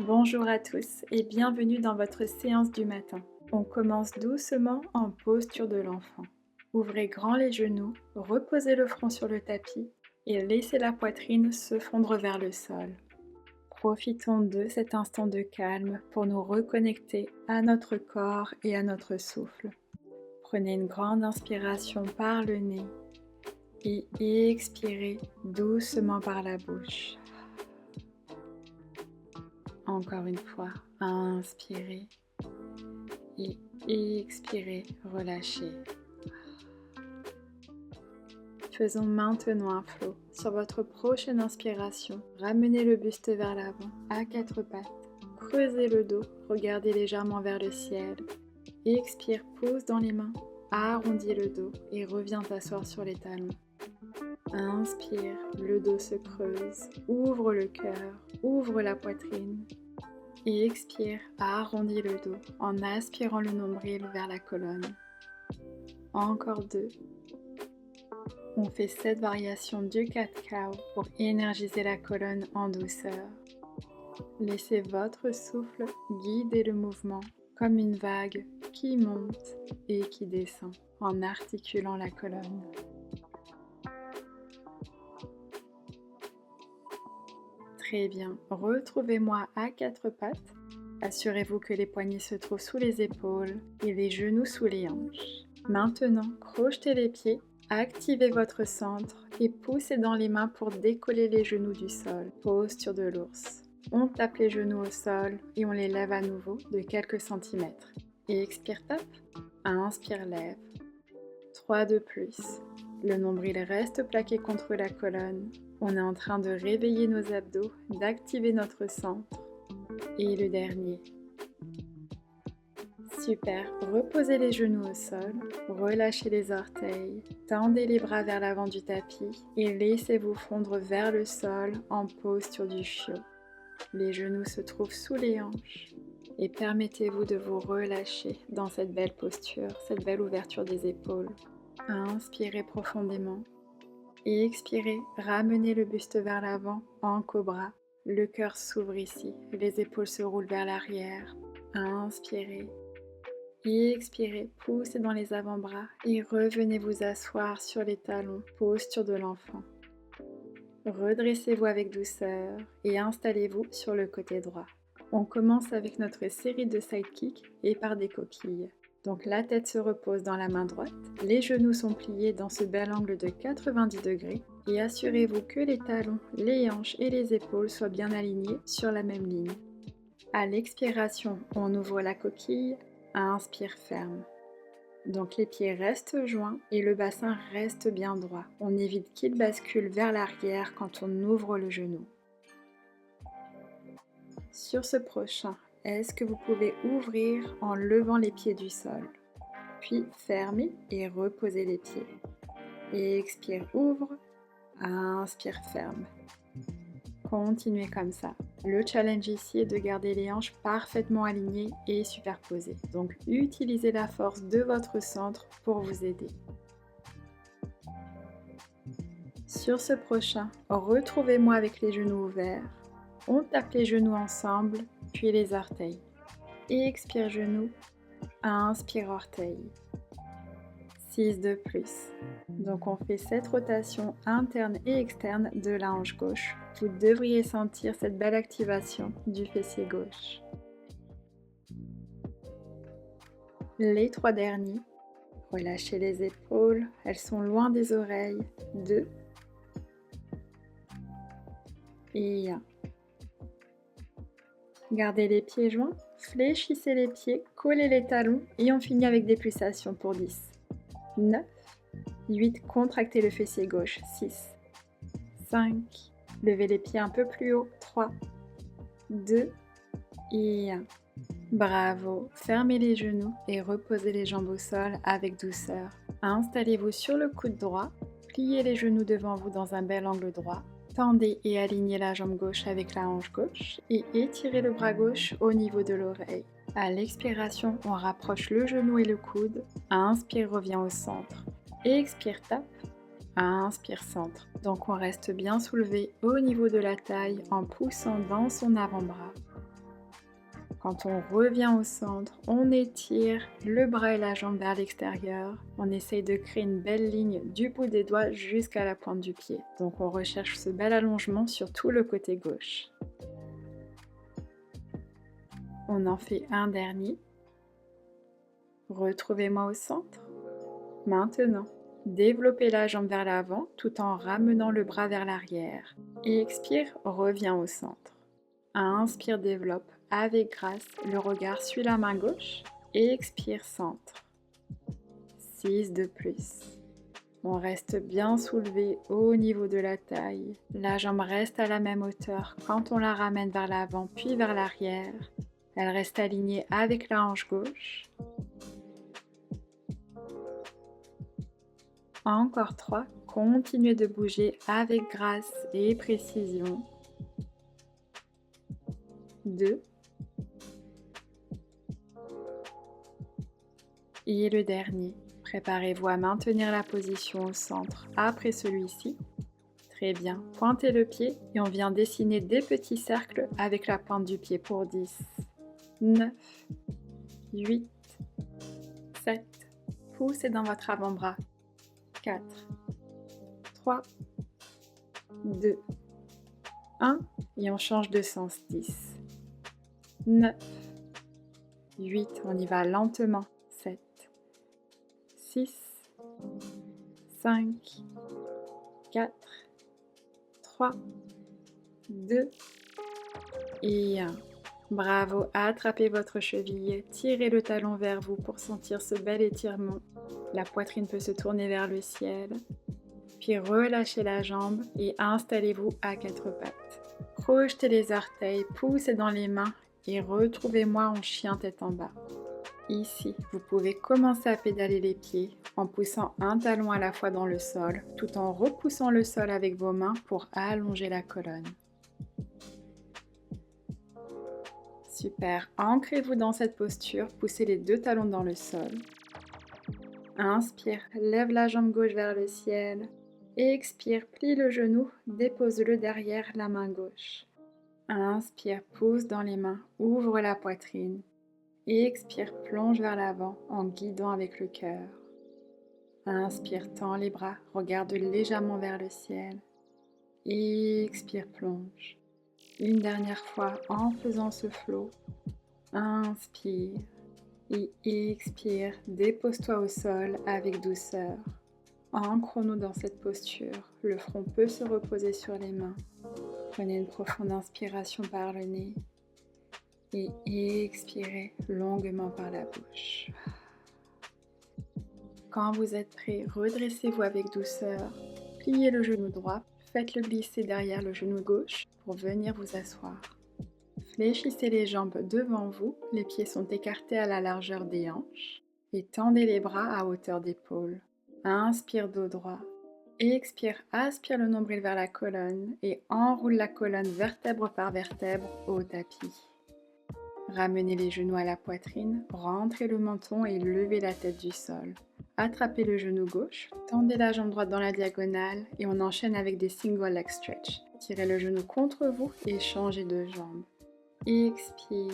Bonjour à tous et bienvenue dans votre séance du matin. On commence doucement en posture de l'enfant. Ouvrez grand les genoux, reposez le front sur le tapis et laissez la poitrine se fondre vers le sol. Profitons de cet instant de calme pour nous reconnecter à notre corps et à notre souffle. Prenez une grande inspiration par le nez et expirez doucement par la bouche. Encore une fois, inspirez et expirez, relâchez. Faisons maintenant un flow. Sur votre prochaine inspiration, ramenez le buste vers l'avant, à quatre pattes. Creusez le dos, regardez légèrement vers le ciel. Expire, pose dans les mains, arrondis le dos et reviens t'asseoir sur les talons. Inspire, le dos se creuse, ouvre le cœur, ouvre la poitrine. Et expire, arrondis le dos en aspirant le nombril vers la colonne. Encore 2. On fait cette variation du cat-cow pour énergiser la colonne en douceur. Laissez votre souffle guider le mouvement comme une vague qui monte et qui descend en articulant la colonne. Très bien, retrouvez-moi à quatre pattes. Assurez-vous que les poignets se trouvent sous les épaules et les genoux sous les hanches. Maintenant, crochetez les pieds, activez votre centre et poussez dans les mains pour décoller les genoux du sol. Posture de l'ours. On tape les genoux au sol et on les lève à nouveau de quelques centimètres. Et expire, tape. Inspire, lève. 3 de plus. Le nombril reste plaqué contre la colonne. On est en train de réveiller nos abdos, d'activer notre centre. Et le dernier. Super, reposez les genoux au sol, relâchez les orteils, tendez les bras vers l'avant du tapis et laissez-vous fondre vers le sol en posture du chiot. Les genoux se trouvent sous les hanches et permettez-vous de vous relâcher dans cette belle posture, cette belle ouverture des épaules. Inspirez profondément et expirez, ramenez le buste vers l'avant en cobra. Le cœur s'ouvre ici, les épaules se roulent vers l'arrière. Inspirez. Expirez, poussez dans les avant-bras et revenez vous asseoir sur les talons, posture de l'enfant. Redressez-vous avec douceur et installez-vous sur le côté droit. On commence avec notre série de sidekicks et par des coquilles. Donc la tête se repose dans la main droite, les genoux sont pliés dans ce bel angle de 90 degrés et assurez-vous que les talons, les hanches et les épaules soient bien alignés sur la même ligne. À l'expiration, on ouvre la coquille, inspire ferme. Donc les pieds restent joints et le bassin reste bien droit. On évite qu'il bascule vers l'arrière quand on ouvre le genou. Sur ce prochain, est-ce que vous pouvez ouvrir en levant les pieds du sol? Puis fermez et reposez les pieds. Et expire, ouvre. Inspire, ferme. Continuez comme ça. Le challenge ici est de garder les hanches parfaitement alignées et superposées. Donc utilisez la force de votre centre pour vous aider. Sur ce prochain, retrouvez-moi avec les genoux ouverts. On tape les genoux ensemble, puis les orteils. Et expire genoux, inspire orteils. 6 de plus. Donc on fait cette rotation interne et externe de la hanche gauche. Vous devriez sentir cette belle activation du fessier gauche. Les 3 derniers. Relâchez les épaules, elles sont loin des oreilles. 2 et 1. Gardez les pieds joints, fléchissez les pieds, collez les talons et on finit avec des pulsations pour 10. 9, 8, contractez le fessier gauche, 6, 5, levez les pieds un peu plus haut, 3, 2 et 1. Bravo, fermez les genoux et reposez les jambes au sol avec douceur. Installez-vous sur le coude droit, pliez les genoux devant vous dans un bel angle droit. Tendez et alignez la jambe gauche avec la hanche gauche et étirez le bras gauche au niveau de l'oreille. À l'expiration, on rapproche le genou et le coude. Inspire, revient au centre. Expire, tape. Inspire, centre. Donc on reste bien soulevé au niveau de la taille en poussant dans son avant-bras. Quand on revient au centre, on étire le bras et la jambe vers l'extérieur. On essaye de créer une belle ligne du bout des doigts jusqu'à la pointe du pied. Donc on recherche ce bel allongement sur tout le côté gauche. On en fait un dernier. Retrouvez-moi au centre. Maintenant, développez la jambe vers l'avant tout en ramenant le bras vers l'arrière. Et expire, reviens au centre. Inspire, développe avec grâce, le regard suit la main gauche. Et expire, centre. 6 de plus. On reste bien soulevé au niveau de la taille. La jambe reste à la même hauteur quand on la ramène vers l'avant puis vers l'arrière. Elle reste alignée avec la hanche gauche. Encore 3. Continuez de bouger avec grâce et précision. 2. Et le dernier. Préparez-vous à maintenir la position au centre après celui-ci. Très bien. Pointez le pied et on vient dessiner des petits cercles avec la pointe du pied pour 10, 9, 8, 7. Poussez dans votre avant-bras. 4, 3, 2, 1. Et on change de sens. 10, 9, 8. On y va lentement. 7, 6, 5, 4, 3, 2 et 1. Bravo, attrapez votre cheville, tirez le talon vers vous pour sentir ce bel étirement. La poitrine peut se tourner vers le ciel. Puis relâchez la jambe et installez-vous à 4 pattes. Projetez les orteils, poussez dans les mains et retrouvez-moi en chien tête en bas. Ici, vous pouvez commencer à pédaler les pieds en poussant un talon à la fois dans le sol, tout en repoussant le sol avec vos mains pour allonger la colonne. Super, ancrez-vous dans cette posture, poussez les 2 talons dans le sol. Inspire, lève la jambe gauche vers le ciel. Expire, plie le genou, dépose-le derrière la main gauche. Inspire, pousse dans les mains, ouvre la poitrine. Expire, plonge vers l'avant en guidant avec le cœur. Inspire, tends les bras, regarde légèrement vers le ciel. Expire, plonge. Une dernière fois en faisant ce flow. Inspire et expire, dépose-toi au sol avec douceur. Ancrons-nous dans cette posture, le front peut se reposer sur les mains. Prenez une profonde inspiration par le nez et expirez longuement par la bouche. Quand vous êtes prêt, redressez-vous avec douceur, pliez le genou droit, faites-le glisser derrière le genou gauche pour venir vous asseoir. Fléchissez les jambes devant vous, les pieds sont écartés à la largeur des hanches et tendez les bras à hauteur d'épaule. Inspire dos droit, expire, aspire le nombril vers la colonne et enroule la colonne vertèbre par vertèbre au tapis. Ramenez les genoux à la poitrine, rentrez le menton et levez la tête du sol. Attrapez le genou gauche, tendez la jambe droite dans la diagonale et on enchaîne avec des single leg stretch. Tirez le genou contre vous et changez de jambe. Expire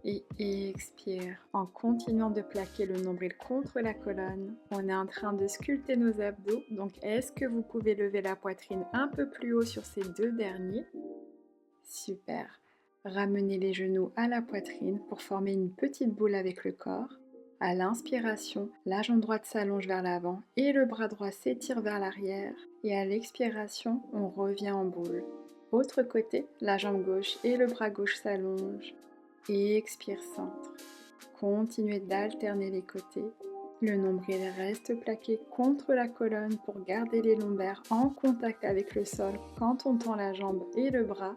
et expire en continuant de plaquer le nombril contre la colonne. On est en train de sculpter nos abdos, donc est-ce que vous pouvez lever la poitrine un peu plus haut sur ces 2 derniers? Super. Ramenez les genoux à la poitrine pour former une petite boule avec le corps. À l'inspiration, la jambe droite s'allonge vers l'avant et le bras droit s'étire vers l'arrière. Et à l'expiration, on revient en boule. Autre côté, la jambe gauche et le bras gauche s'allongent. Et expire, centre. Continuez d'alterner les côtés. Le nombril reste plaqué contre la colonne pour garder les lombaires en contact avec le sol quand on tend la jambe et le bras.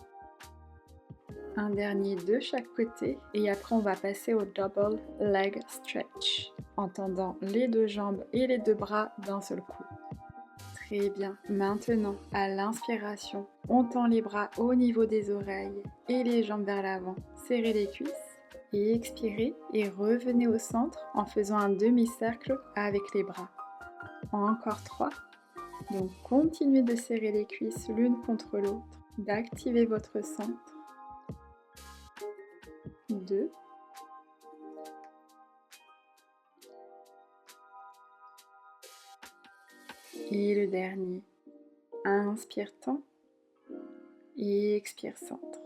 Un dernier de chaque côté et après on va passer au double leg stretch en tendant les 2 jambes et les 2 bras d'un seul coup. Très bien, maintenant à l'inspiration, on tend les bras au niveau des oreilles et les jambes vers l'avant, serrez les cuisses et expirez et revenez au centre en faisant un demi-cercle avec les bras. Encore 3, donc continuez de serrer les cuisses l'une contre l'autre, d'activer votre centre. 2 Et le dernier. Inspire, tend. Et expire, centre.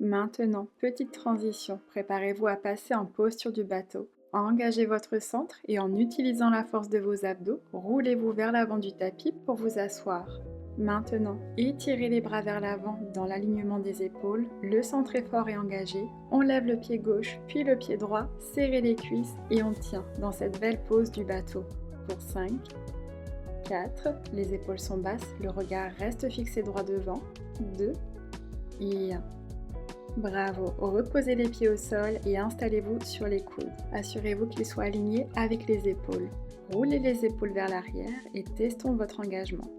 Maintenant, petite transition. Préparez-vous à passer en posture du bateau. Engagez votre centre et en utilisant la force de vos abdos, roulez-vous vers l'avant du tapis pour vous asseoir. Maintenant, étirez les bras vers l'avant dans l'alignement des épaules, le centre est fort et engagé, on lève le pied gauche puis le pied droit, serrez les cuisses et on tient dans cette belle pose du bateau. Pour 5, 4, les épaules sont basses, le regard reste fixé droit devant, 2 et 1. Bravo, reposez les pieds au sol et installez-vous sur les coudes. Assurez-vous qu'ils soient alignés avec les épaules. Roulez les épaules vers l'arrière et testons votre engagement.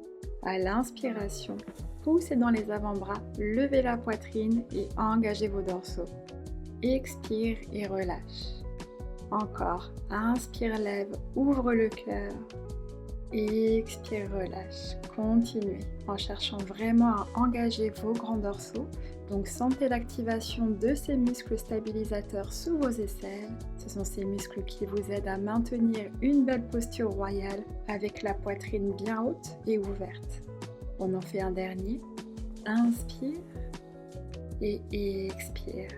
À l'inspiration, poussez dans les avant-bras, levez la poitrine et engagez vos dorsaux. Expire et relâche. Encore, inspire, lève, ouvre le cœur. Expire, relâche. Continuez en cherchant vraiment à engager vos grands dorsaux. Donc sentez l'activation de ces muscles stabilisateurs sous vos aisselles. Ce sont ces muscles qui vous aident à maintenir une belle posture royale avec la poitrine bien haute et ouverte. On en fait un dernier. Inspire et expire.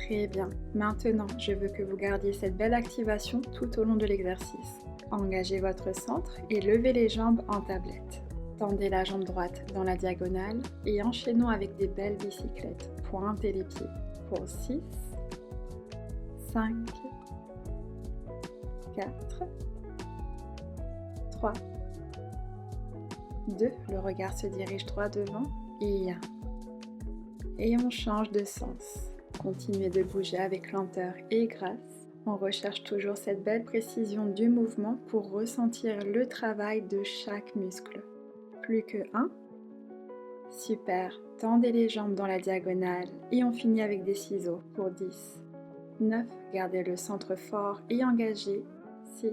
Très bien. Maintenant, je veux que vous gardiez cette belle activation tout au long de l'exercice. Engagez votre centre et levez les jambes en tablette. Tendez la jambe droite dans la diagonale et enchaînons avec des belles bicyclettes. Pointez les pieds pour 6, 5, 4, 3, 2, le regard se dirige droit devant et 1. Et on change de sens. Continuez de bouger avec lenteur et grâce. On recherche toujours cette belle précision du mouvement pour ressentir le travail de chaque muscle. Plus que 1. Super, tendez les jambes dans la diagonale et on finit avec des ciseaux pour 10. 9, gardez le centre fort et engagé. 6,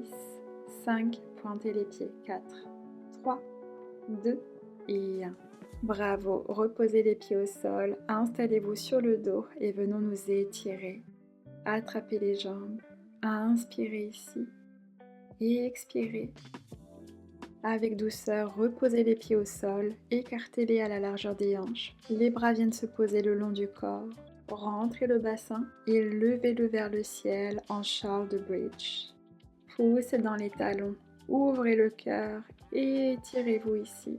5, pointez les pieds. 4, 3, 2 et 1. Bravo, reposez les pieds au sol, installez-vous sur le dos et venons nous étirer. Attrapez les jambes, inspirez ici et expirez. Avec douceur, reposez les pieds au sol, écartez-les à la largeur des hanches. Les bras viennent se poser le long du corps. Rentrez le bassin et levez-le vers le ciel en Charles de Bridge. Poussez dans les talons, ouvrez le cœur et étirez-vous ici.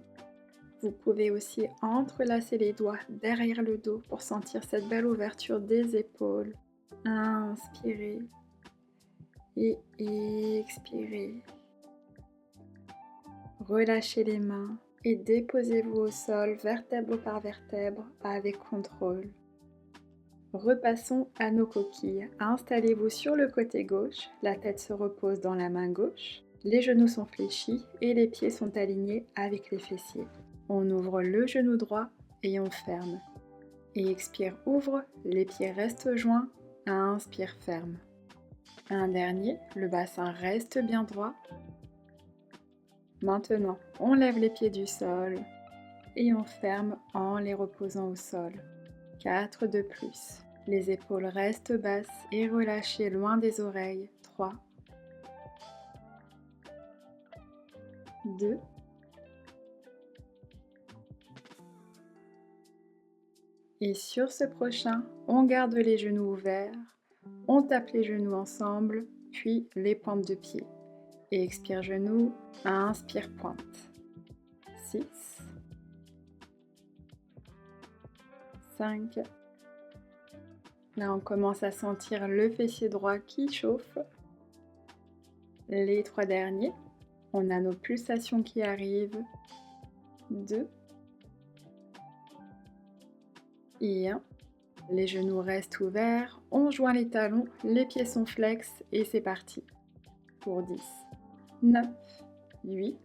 Vous pouvez aussi entrelacer les doigts derrière le dos pour sentir cette belle ouverture des épaules. Inspirez et expirez. Relâchez les mains et déposez-vous au sol vertèbre par vertèbre avec contrôle. Repassons à nos coquilles. Installez-vous sur le côté gauche, la tête se repose dans la main gauche, les genoux sont fléchis et les pieds sont alignés avec les fessiers. On ouvre le genou droit et on ferme. Et expire, ouvre, les pieds restent joints, inspire, ferme. Un dernier, le bassin reste bien droit. Maintenant, on lève les pieds du sol et on ferme en les reposant au sol. 4 de plus. Les épaules restent basses et relâchées loin des oreilles. 3, 2, et sur ce prochain, on garde les genoux ouverts, on tape les genoux ensemble, puis les pointes de pied. Et expire genoux, inspire pointe. 6, 5. Là, on commence à sentir le fessier droit qui chauffe. Les 3 derniers, on a nos pulsations qui arrivent. 2 et 1. Les genoux restent ouverts, on joint les talons, les pieds sont flex et c'est parti. Pour 10, 9, 8,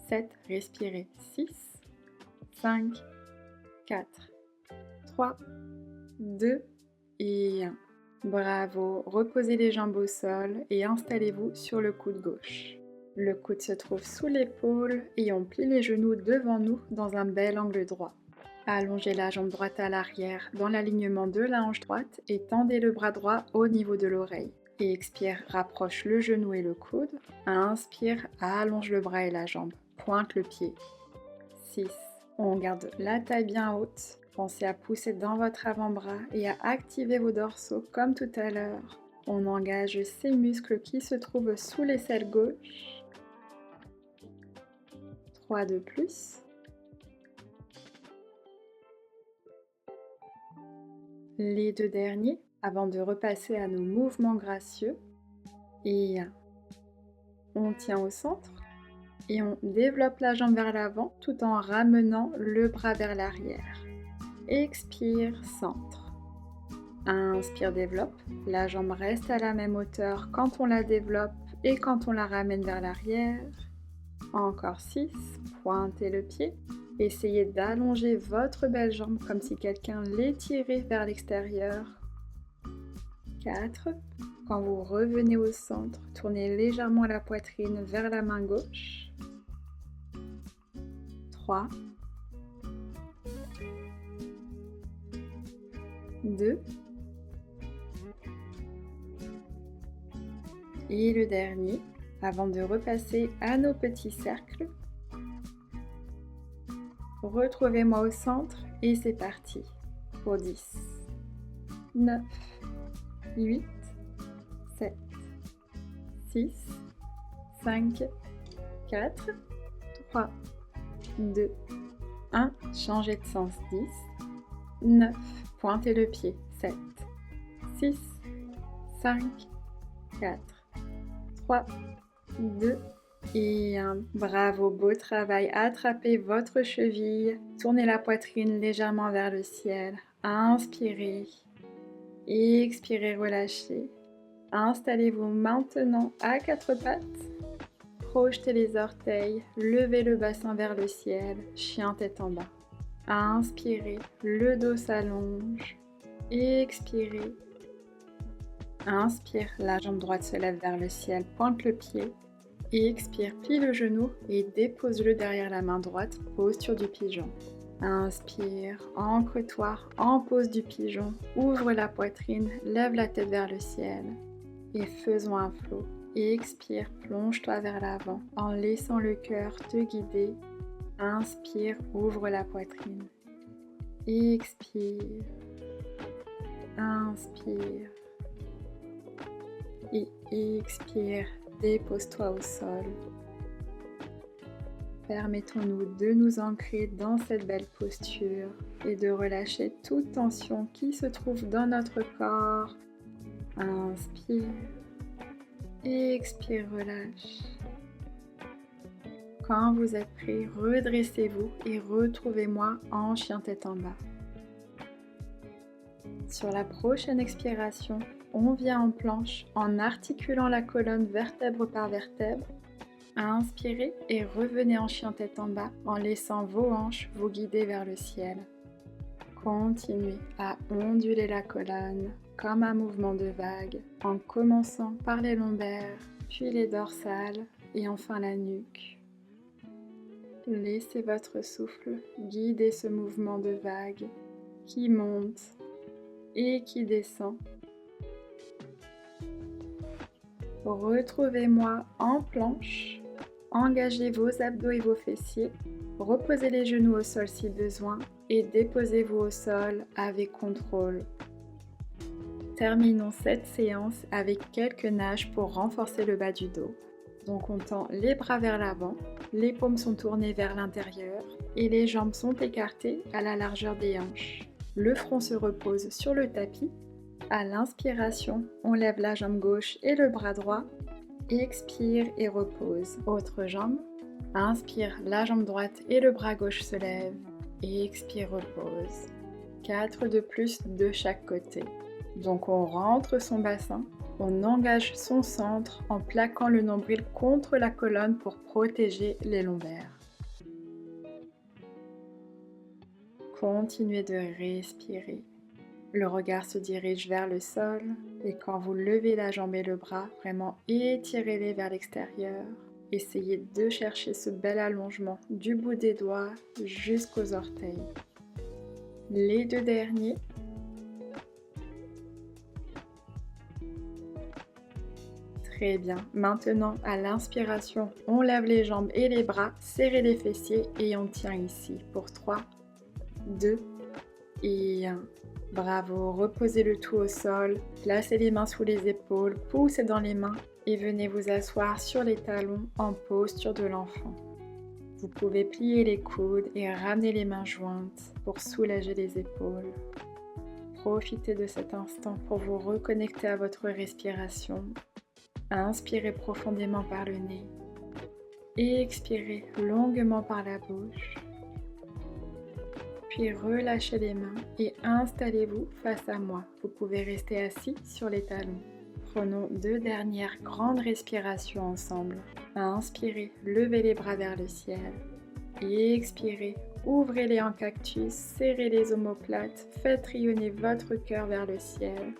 7, respirez. 6, 5, 4, 3, 2 et 1. Bravo, reposez les jambes au sol et installez-vous sur le coude gauche. Le coude se trouve sous l'épaule et on plie les genoux devant nous dans un bel angle droit. Allongez la jambe droite à l'arrière dans l'alignement de la hanche droite et tendez le bras droit au niveau de l'oreille. Et expire, rapproche le genou et le coude. Inspire, allonge le bras et la jambe. Pointe le pied. 6. On garde la taille bien haute. Pensez à pousser dans votre avant-bras et à activer vos dorsaux comme tout à l'heure. On engage ces muscles qui se trouvent sous l'aisselle gauche. 3 de plus. Les 2 derniers avant de repasser à nos mouvements gracieux. Et 1. On tient au centre et on développe la jambe vers l'avant tout en ramenant le bras vers l'arrière. Expire, centre. Inspire, développe. La jambe reste à la même hauteur quand on la développe et quand on la ramène vers l'arrière. Encore 6. Pointez le pied. Essayez d'allonger votre belle jambe comme si quelqu'un l'étirait vers l'extérieur. 4. Quand vous revenez au centre, tournez légèrement la poitrine vers la main gauche. 3. 2. Et le dernier, avant de repasser à nos petits cercles. Retrouvez-moi au centre et c'est parti pour 10, 9, 8, 7, 6, 5, 4, 3, 2, 1. Changez de sens. 10, 9, pointez le pied. 7, 6, 5, 4, 3, 2, et 1. Bravo, beau travail. Attrapez votre cheville. Tournez la poitrine légèrement vers le ciel. Inspirez. Expirez, relâchez. Installez-vous maintenant à 4 pattes. Projetez les orteils. Levez le bassin vers le ciel. Chien tête en bas. Inspirez. Le dos s'allonge. Expirez. Inspire. La jambe droite se lève vers le ciel. Pointe le pied. Expire, plie le genou et dépose-le derrière la main droite, posture du pigeon. Inspire, ancre-toi en pose du pigeon, ouvre la poitrine, lève la tête vers le ciel et faisons un flot. Expire, plonge-toi vers l'avant en laissant le cœur te guider. Inspire, ouvre la poitrine. Expire, inspire et expire. Dépose-toi au sol. Permettons-nous de nous ancrer dans cette belle posture et de relâcher toute tension qui se trouve dans notre corps. Inspire. Expire, relâche. Quand vous êtes prêt, redressez-vous et retrouvez-moi en chien tête en bas. Sur la prochaine expiration, on vient en planche en articulant la colonne vertèbre par vertèbre. Inspirez et revenez en chien tête en bas en laissant vos hanches vous guider vers le ciel. Continuez à onduler la colonne comme un mouvement de vague en commençant par les lombaires, puis les dorsales et enfin la nuque. Laissez votre souffle guider ce mouvement de vague qui monte et qui descend. Retrouvez-moi en planche, engagez vos abdos et vos fessiers, reposez les genoux au sol si besoin et déposez-vous au sol avec contrôle. Terminons cette séance avec quelques nages pour renforcer le bas du dos. Donc on tend les bras vers l'avant, les paumes sont tournées vers l'intérieur et les jambes sont écartées à la largeur des hanches. Le front se repose sur le tapis. À l'inspiration, on lève la jambe gauche et le bras droit. Expire et repose. Autre jambe. Inspire, la jambe droite et le bras gauche se lèvent. Expire, repose. 4 de plus de chaque côté. Donc on rentre son bassin. On engage son centre en plaquant le nombril contre la colonne pour protéger les lombaires. Continuez de respirer. Le regard se dirige vers le sol et quand vous levez la jambe et le bras, vraiment étirez-les vers l'extérieur. Essayez de chercher ce bel allongement du bout des doigts jusqu'aux orteils. Les 2 derniers. Très bien. Maintenant, à l'inspiration, on lève les jambes et les bras, serrez les fessiers et on tient ici pour 3, 2 et 1. Bravo, reposez le tout au sol, placez les mains sous les épaules, poussez dans les mains et venez vous asseoir sur les talons en posture de l'enfant. Vous pouvez plier les coudes et ramener les mains jointes pour soulager les épaules. Profitez de cet instant pour vous reconnecter à votre respiration. Inspirez profondément par le nez et expirez longuement par la bouche. Puis relâchez les mains et installez-vous face à moi. Vous pouvez rester assis sur les talons. Prenons 2 dernières grandes respirations ensemble. Inspirez, levez les bras vers le ciel. Et expirez, ouvrez-les en cactus, serrez les omoplates, faites rayonner votre cœur vers le ciel.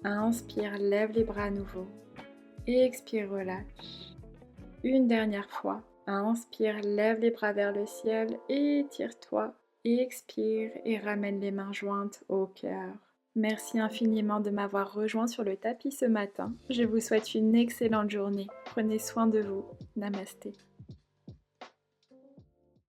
Inspire, lève les bras à nouveau. Et expire, relâche. Une dernière fois. Inspire, lève les bras vers le ciel, étire-toi. Expire et ramène les mains jointes au cœur. Merci infiniment de m'avoir rejoint sur le tapis ce matin. Je vous souhaite une excellente journée. Prenez soin de vous. Namasté.